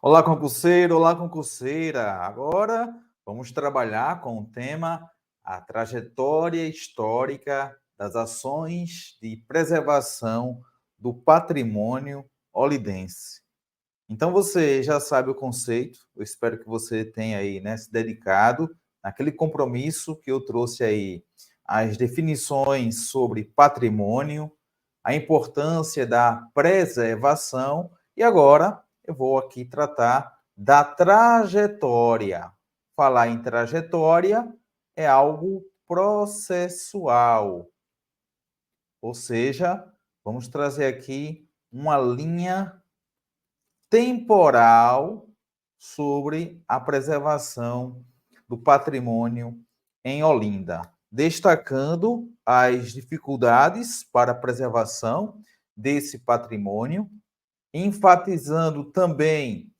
Olá concurseira. Agora vamos trabalhar com o tema a trajetória histórica das ações de preservação do patrimônio olidense. Então você já sabe o conceito, eu espero que você tenha aí, né, se dedicado naquele compromisso que eu trouxe aí, as definições sobre patrimônio, a importância da preservação e agora eu vou aqui tratar da trajetória. Falar em trajetória é algo processual, ou seja, vamos trazer aqui uma linha temporal sobre a preservação do patrimônio em Olinda, destacando as dificuldades para a preservação desse patrimônio, enfatizando também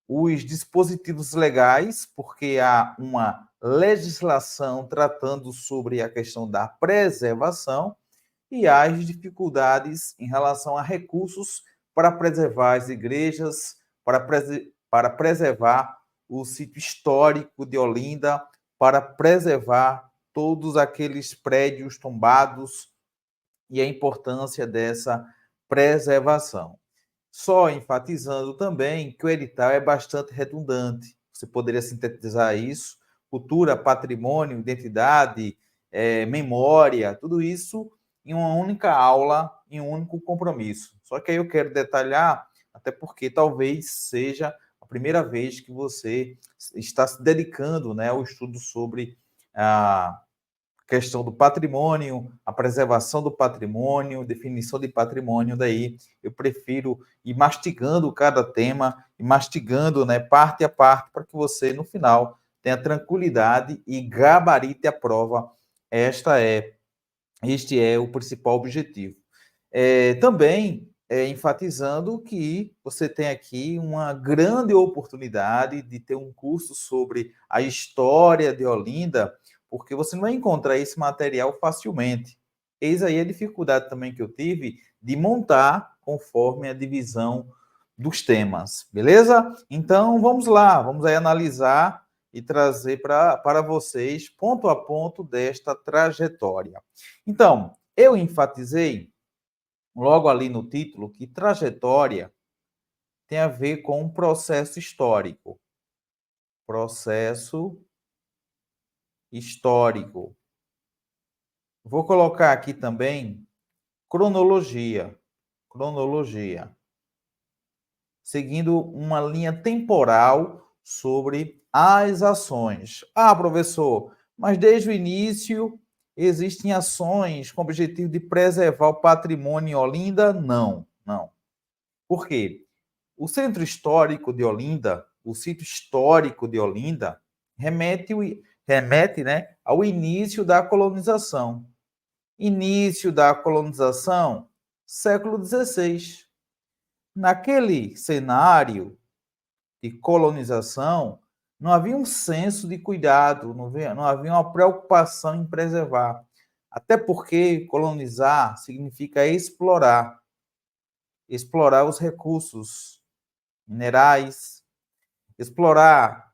os dispositivos legais, porque há uma legislação tratando sobre a questão da preservação e as dificuldades em relação a recursos para preservar as igrejas, para preservar o sítio histórico de Olinda, para preservar todos aqueles prédios tombados e a importância dessa preservação. Só enfatizando também que o edital é bastante redundante. Você poderia sintetizar isso: cultura, patrimônio, identidade, memória, tudo isso em uma única aula, em um único compromisso. Só que aí eu quero detalhar, até porque talvez seja a primeira vez que você está se dedicando, né, ao estudo sobre a questão do patrimônio, a preservação do patrimônio, definição de patrimônio, daí eu prefiro ir mastigando cada tema, e mastigando, né, parte a parte, para que você, no final, tenha tranquilidade e gabarite a prova. Este é o principal objetivo. Também enfatizando que você tem aqui uma grande oportunidade de ter um curso sobre a história de Olinda, porque você não vai encontrar esse material facilmente. Eis aí a dificuldade também que eu tive de montar conforme a divisão dos temas, beleza? Então vamos lá, vamos aí analisar e trazer para vocês ponto a ponto desta trajetória. Então, eu enfatizei logo ali no título que trajetória tem a ver com um processo histórico. Processo histórico. Vou colocar aqui também cronologia. Cronologia. Seguindo uma linha temporal sobre as ações. Ah, professor, mas desde o início existem ações com o objetivo de preservar o patrimônio em Olinda? Não, não. Por quê? O centro histórico de Olinda, o sítio histórico de Olinda, remete, né, ao início da colonização. Início da colonização, século XVI. Naquele cenário de colonização, não havia um senso de cuidado, não havia uma preocupação em preservar. Até porque colonizar significa explorar os recursos minerais, explorar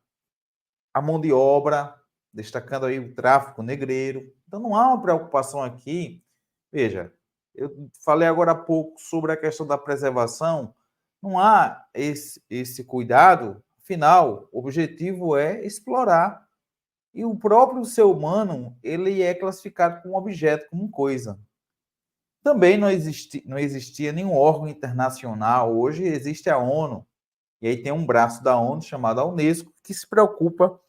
a mão de obra, destacando aí o tráfico negreiro. Então não há uma preocupação aqui. Veja, eu falei agora há pouco sobre a questão da preservação, não há esse cuidado, afinal, o objetivo é explorar. E o próprio ser humano, ele é classificado como objeto, como coisa. Também não existia nenhum órgão internacional, hoje existe a ONU, e aí tem um braço da ONU chamado a Unesco, que se preocupa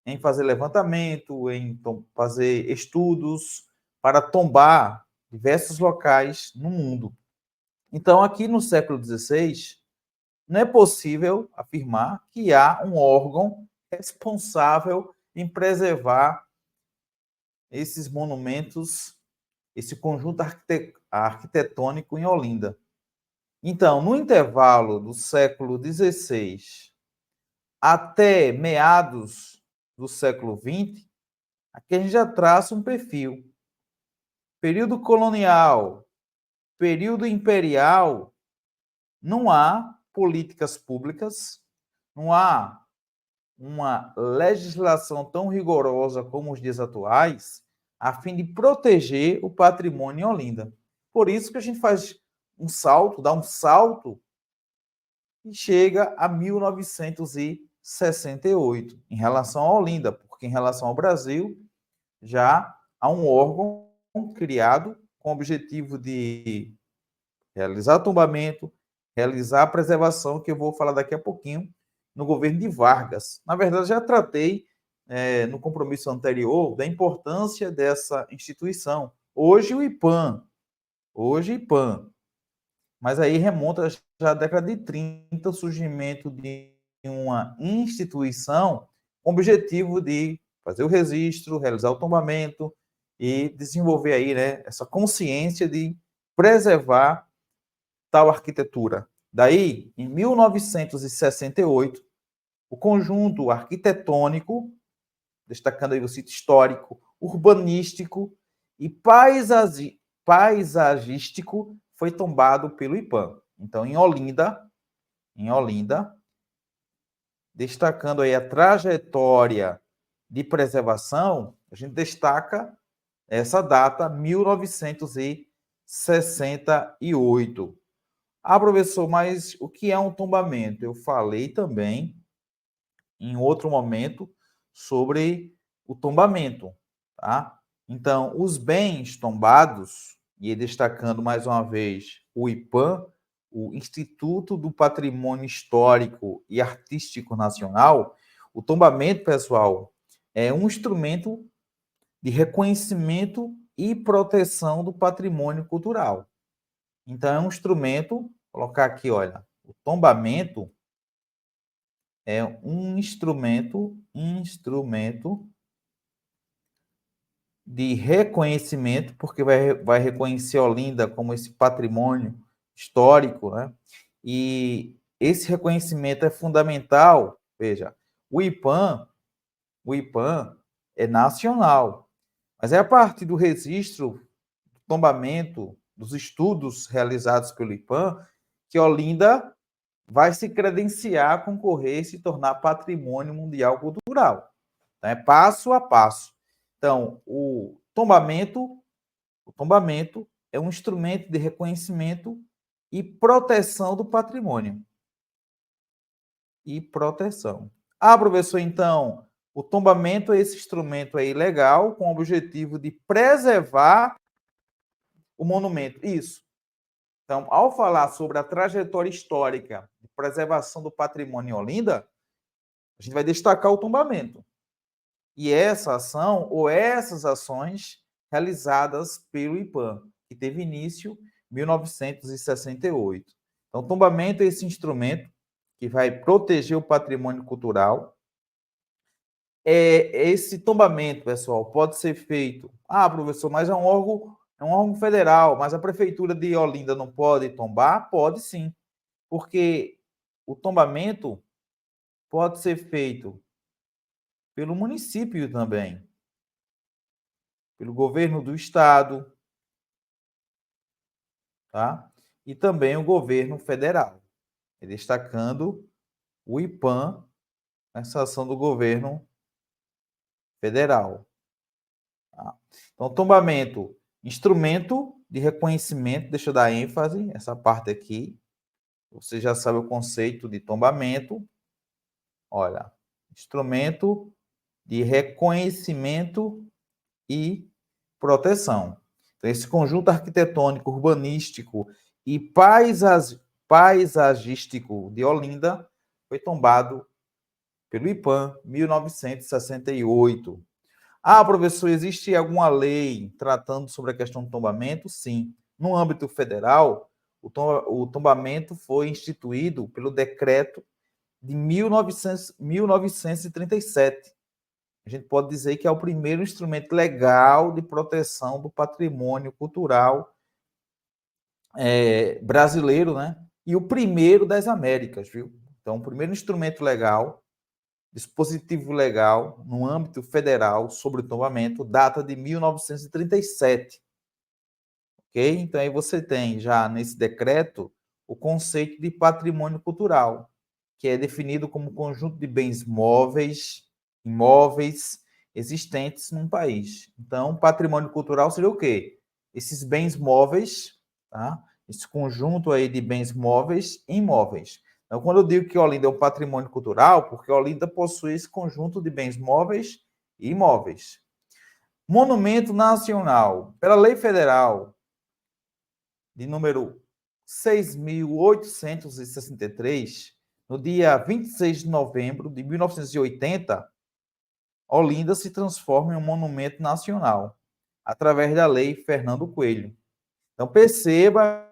em fazer levantamento, em fazer estudos para tombar diversos locais no mundo. Então, aqui no século XVI, não é possível afirmar que há um órgão responsável em preservar esses monumentos, esse conjunto arquitetônico em Olinda. Então, no intervalo do século XVI até meados do século XX, aqui a gente já traça um perfil. Período colonial, período imperial, não há políticas públicas, não há uma legislação tão rigorosa como os dias atuais, a fim de proteger o patrimônio em Olinda. Por isso que a gente faz um salto, dá um salto e chega a 1968 em relação a Olinda, porque em relação ao Brasil já há um órgão criado com o objetivo de realizar tombamento, realizar a preservação, que eu vou falar daqui a pouquinho, no governo de Vargas. Na verdade, já tratei no compromisso anterior da importância dessa instituição. Hoje o IPAM, mas aí remonta já à década de 30 o surgimento de uma instituição com o objetivo de fazer o registro, realizar o tombamento e desenvolver aí, né, essa consciência de preservar tal arquitetura. Daí, em 1968, o conjunto arquitetônico, destacando aí o sítio histórico, urbanístico e paisagístico, foi tombado pelo IPAM. Então, em Olinda, destacando aí a trajetória de preservação, a gente destaca essa data, 1968. Ah, professor, mas o que é um tombamento? Eu falei também, em outro momento, sobre o tombamento, tá? Então, os bens tombados, e destacando mais uma vez o IPAM, o Instituto do Patrimônio Histórico e Artístico Nacional, o tombamento, pessoal, é um instrumento de reconhecimento e proteção do patrimônio cultural. Então, é um instrumento, vou colocar aqui, olha, o tombamento é um instrumento de reconhecimento, porque vai reconhecer Olinda como esse patrimônio histórico, né? E esse reconhecimento é fundamental. Veja, o IPAM é nacional, mas é a partir do registro, do tombamento, dos estudos realizados pelo IPAM, que Olinda vai se credenciar a concorrer e se tornar patrimônio mundial cultural. Então, é passo a passo. Então, o tombamento é um instrumento de reconhecimento e proteção do patrimônio. Ah, professor, então, o tombamento é esse instrumento aí legal com o objetivo de preservar o monumento. Isso. Então, ao falar sobre a trajetória histórica de preservação do patrimônio em Olinda, a gente vai destacar o tombamento. E essa ação, ou essas ações, realizadas pelo IPAM, que teve início em 1968. Então, o tombamento é esse instrumento que vai proteger o patrimônio cultural. Esse tombamento, pessoal, pode ser feito. Ah, professor, mas é um órgão federal, mas a prefeitura de Olinda não pode tombar? Pode sim, porque o tombamento pode ser feito pelo município também, pelo governo do estado, tá? E também o governo federal, destacando o IPAM, essa ação do governo federal. Tá? Então, tombamento, instrumento de reconhecimento, deixa eu dar ênfase, essa parte aqui, você já sabe o conceito de tombamento, olha, instrumento de reconhecimento e proteção. Então, esse conjunto arquitetônico, urbanístico e paisagístico de Olinda foi tombado pelo IPAM em 1968. Ah, professor, existe alguma lei tratando sobre a questão do tombamento? Sim. No âmbito federal, o tombamento foi instituído pelo decreto de 1937. A gente pode dizer que é o primeiro instrumento legal de proteção do patrimônio cultural brasileiro, né? E o primeiro das Américas, viu? Então, o primeiro instrumento legal, dispositivo legal, no âmbito federal sobre o tombamento, data de 1937. Ok? Então, aí você tem já nesse decreto o conceito de patrimônio cultural. que é definido como conjunto de bens móveis, imóveis, existentes num país. Então, patrimônio cultural seria o quê? Esses bens móveis, tá? Esse conjunto aí de bens móveis e imóveis. Então, quando eu digo que Olinda é um patrimônio cultural, porque Olinda possui esse conjunto de bens móveis e imóveis. Monumento nacional. Pela lei federal de número 6.863, no dia 26 de novembro de 1980, Olinda se transforma em um monumento nacional, através da lei Fernando Coelho. Então, perceba